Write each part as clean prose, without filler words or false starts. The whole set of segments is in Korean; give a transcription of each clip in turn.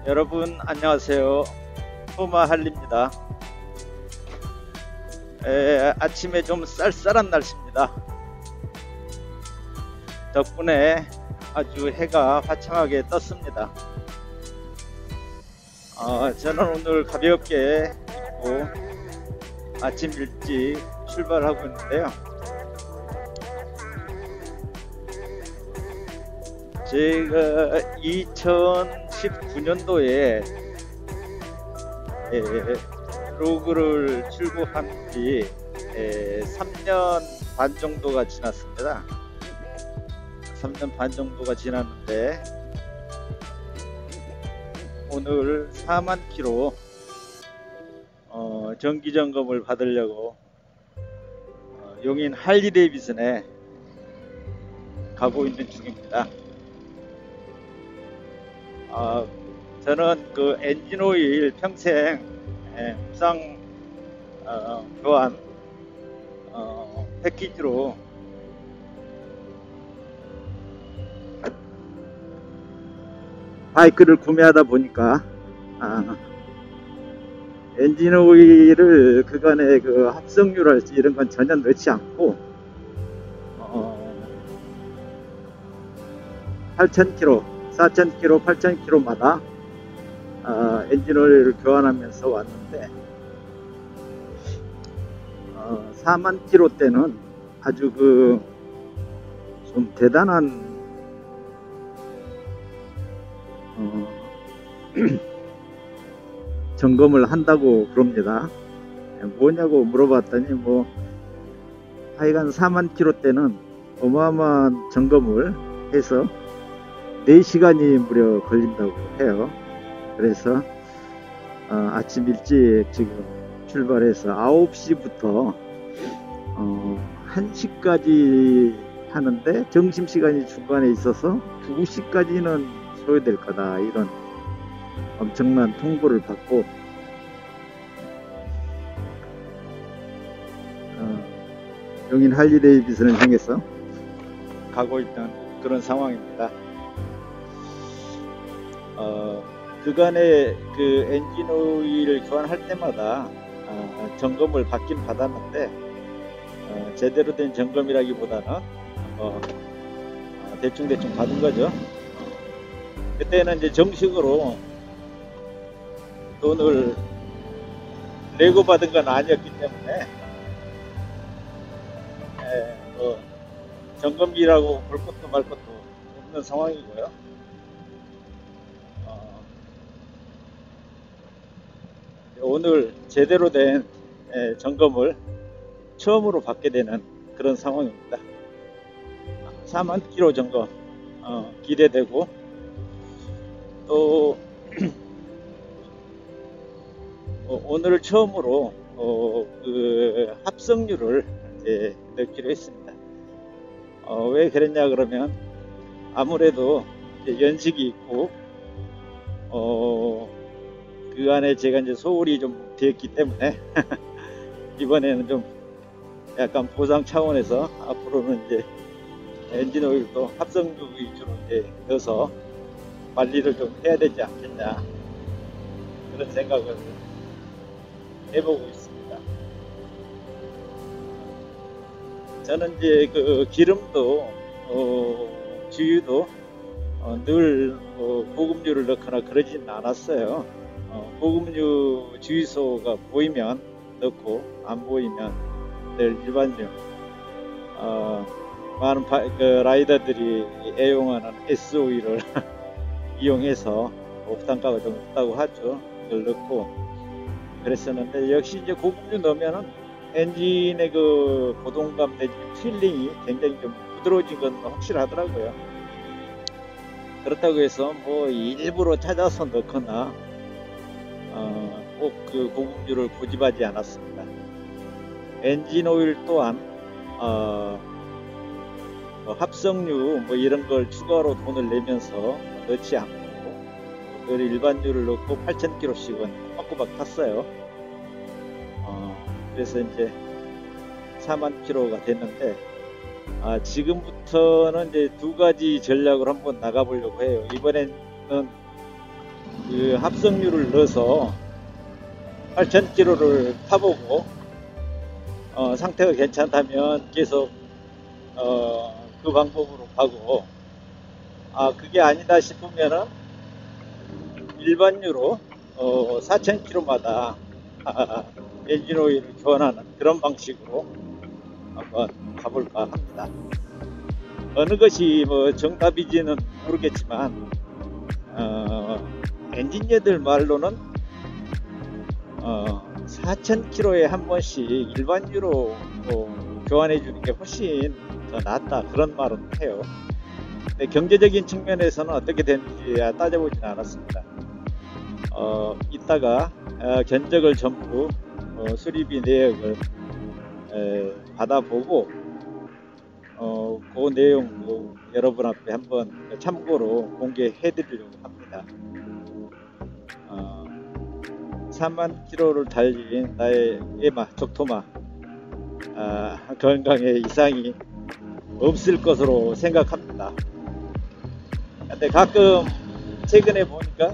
여러분 안녕하세요. 토마할리입니다. 아침에 좀 쌀쌀한 날씨입니다. 덕분에 아주 해가 화창하게 떴습니다. 저는 오늘 가볍게 입고 아침 일찍 출발하고 있는데요. 제가 2019년도에 블로그를 출고한 지 3년 반 정도가 지났습니다. 3년 반 정도가 지났는데 오늘 4만 킬로 정기 점검을 받으려고 용인 할리 데이비슨에 가고 있는 중입니다. 저는 그 엔진 오일 평생 무상 교환 패키지로 바이크를 구매하다 보니까 엔진 오일을 그간의 그 합성유랄지 이런 건 전혀 넣지 않고 8,000km, 4,000km, 8,000km마다 엔진 오일을 교환하면서 왔는데 4만 km 때는 아주 그 좀 대단한 점검을 한다고 그럽니다. 뭐냐고 물어봤더니 뭐 하여간 4만 km 때는 어마어마한 점검을 해서 4시간이 무려 걸린다고 해요. 그래서 아침 일찍 지금 출발해서 9시부터 1시까지 하는데 점심시간이 중간에 있어서 2시까지는 소요될 거다, 이런 엄청난 통보를 받고 용인 할리 데이비슨을 향해서 가고 있는 그런 상황입니다. 그간에 그 엔진 오일 교환할 때마다 점검을 받긴 받았는데 제대로 된 점검이라기보다는 대충 받은 거죠. 그때는 이제 정식으로 돈을 내고 받은 건 아니었기 때문에 뭐 점검비라고 볼 것도 말 것도 없는 상황이고요. 오늘 제대로 된 점검을 처음으로 받게 되는 그런 상황입니다. 4만 킬로 점검 기대되고, 또 오늘 처음으로 그 합성유를 이제 넣기로 했습니다. 왜 그랬냐 그러면 아무래도 연식이 있고 그 안에 제가 이제 소홀이 좀 되었기 때문에 이번에는 좀 약간 보상 차원에서 앞으로는 이제 엔진 오일도 합성유 위주로 이제 넣어서 관리를 좀 해야 되지 않겠냐, 그런 생각을 해보고 있습니다. 저는 이제 그 기름도 주유도 늘 고급유를 넣거나 그러진 않았어요. 고급유 주유소가 보이면 넣고 안 보이면 늘 일반유, 많은 그 라이더들이 애용하는 S오일을 이용해서 부담가가 좀 높다고 하죠. 그걸 넣고 그랬었는데, 역시 이제 고급유 넣으면은 엔진의 그 고동감 내지 필링이 굉장히 좀 부드러워진 건 확실하더라고요. 그렇다고 해서 뭐 일부러 찾아서 넣거나 꼭 그 고급유를 고집하지 않았습니다. 엔진 오일 또한 합성유 뭐 이런 걸 추가로 돈을 내면서 넣지 않고 늘 일반유를 넣고 8,000km씩은 꼬박꼬박 탔어요. 그래서 이제 4만 킬로가 됐는데 지금부터는 이제 두 가지 전략을 한번 나가보려고 해요. 이번에는 그 합성유를 넣어서 8,000km를 타보고 상태가 괜찮다면 계속 그 방법으로 가고, 그게 아니다 싶으면은 일반유로 4,000km마다 엔진오일을 교환하는 그런 방식으로 한번 가볼까 합니다. 어느 것이 뭐 정답이지는 모르겠지만 엔지니어들 말로는 4,000km에 한 번씩 일반유로 교환해 주는 게 훨씬 더 낫다, 그런 말은 해요. 근데 경제적인 측면에서는 어떻게 되는지 따져보진 않았습니다. 이따가 견적을 전부 수리비 내역을 받아보고 그 내용도 여러분 앞에 한번 참고로 공개해 드리려고 합니다. 4만 km를 달린 나의 에마, 적토마 건강에 이상이 없을 것으로 생각합니다. 근데 가끔 최근에 보니까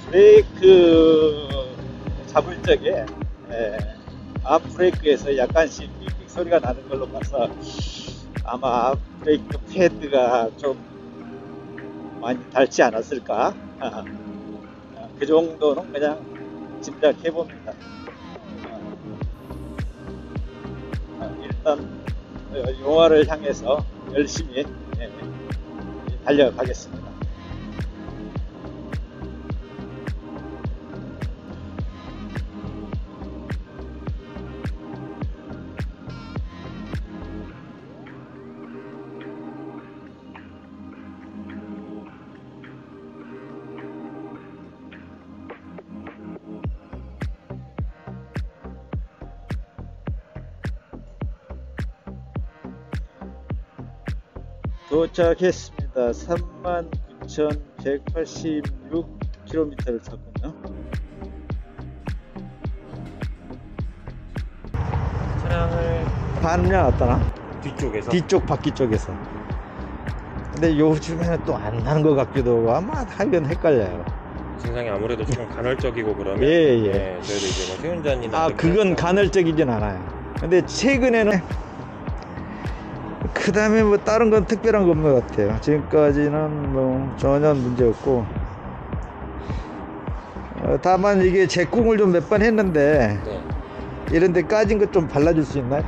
브레이크 잡을 적에 앞브레이크에서 약간씩 삑삑 소리가 나는 걸로 봐서 아마 앞브레이크 패드가 좀 많이 닳지 않았을까, 그 정도는 그냥 짐작해 봅니다. 일단 용화를 향해서 열심히 달려가겠습니다. 도착했습니다. 39,186km를 탔군요. 차량을 반냐 왔다나? 뒤쪽 바퀴 쪽에서. 근데 요즘에는 또 안 나는 것 같기도 하고 아마 하긴 헷갈려요. 증상이 아무래도 좀 간헐적이고 그러면 예. 저희도 이제 뭐 세운전이나 그건 간헐적이진 않아요. 근데 최근에는 그 다음에 뭐 다른 건 특별한 거 없는 것 같아요. 지금까지는 뭐 전혀 문제 없고, 다만 이게 제꿍을 좀 몇 번 했는데 이런 데 까진 것 좀 발라줄 수 있나요?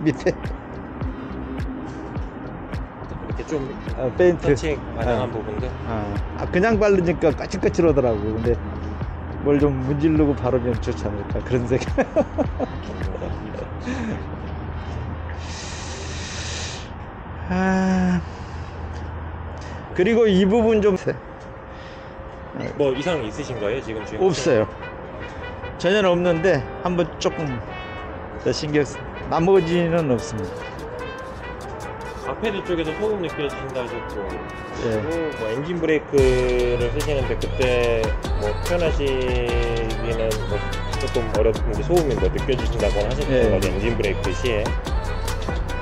밑에 이렇게 좀 페인트 터치 가능한 부분들 그냥 바르니까 까칠까칠하더라고. 근데 뭘 좀 문지르고 바르면 좋지 않을까, 그런 생각. 그리고 이 부분 좀 뭐 이상 있으신 거예요 지금? 없어요. 전혀 없는데 한번 조금 더 신경 나머지는 없습니다. 앞에드 쪽에서 소음 느껴지신다 하셨고, 예. 그리고 뭐 엔진 브레이크를 쓰시는데 그때 뭐 표현하시기는 뭐 조금 어렵은데 소음이 뭐 느껴지신다고 하셨던 예. 거죠, 엔진 브레이크 시에.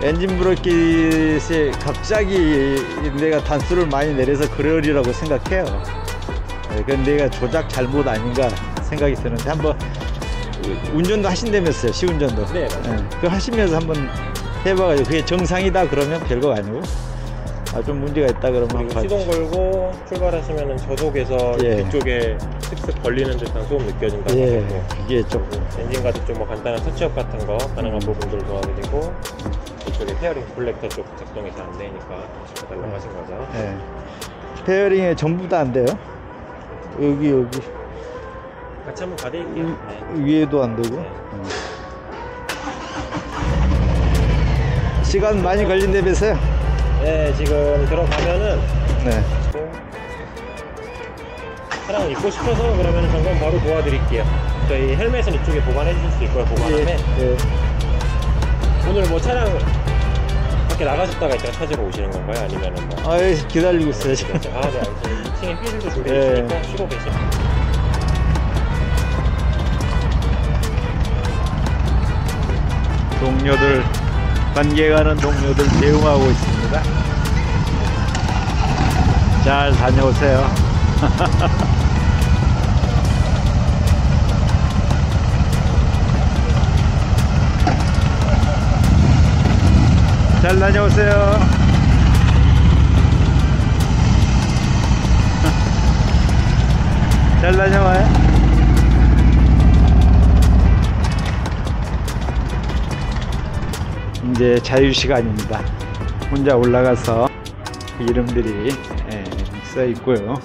엔진 브레이크에 갑자기 내가 단수를 많이 내려서 그러리라고 생각해요. 그건 내가 조작 잘못 아닌가 생각이 드는데, 한번 운전도 하신다면서요, 시운전도. 네. 그거 하시면서 한번 해봐가지고 그게 정상이다 그러면 별거 아니고, 좀 문제가 있다 그러면 그리고 시동 걸고 출발하시면은 저속에서 뒤쪽에 슥슥 걸리는 듯한 소음 느껴진다고 하고, 이게 좀 엔진 가드 쪽 뭐 간단한 터치업 같은 거 가능한 부분들 도와드리고, 이쪽에 페어링 콜렉터 쪽 작동이 잘 안 되니까 해달라고 하신 거죠. 페어링에 전부 다 안 돼요. 여기 같이 한번 가드릴게요. 위에도 안 되고. 시간 많이 걸린다면서요? 네, 지금 들어가면은 차량 입고 싶어서 그러면 점검 바로 도와드릴게요. 저희 헬멧은 이쪽에 보관해 주실 수 있고요, 보관함에. 오늘 뭐 차량 밖에 나가셨다가 이따가 찾으러 오시는 건가요? 아니면은 뭐? 기다리고 있어요 지금. 네, 알겠습니다. 2층에 삐질도 준비해 주시니까 쉬고 계시면. 동료들, 관계 가는 동료들 대응하고 있습니다. 잘 다녀오세요. 잘 다녀오세요. 잘 다녀와요. 이제 자유시간입니다. 혼자 올라가서 그 이름들이 써 있고요.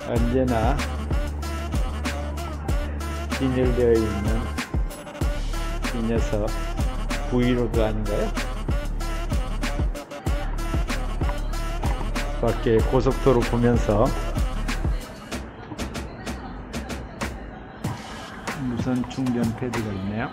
언제나 진열되어 있는 이 녀석 브이로그 아닌가요? 밖에 고속도로 보면서 무선 충전 패드가 있네요.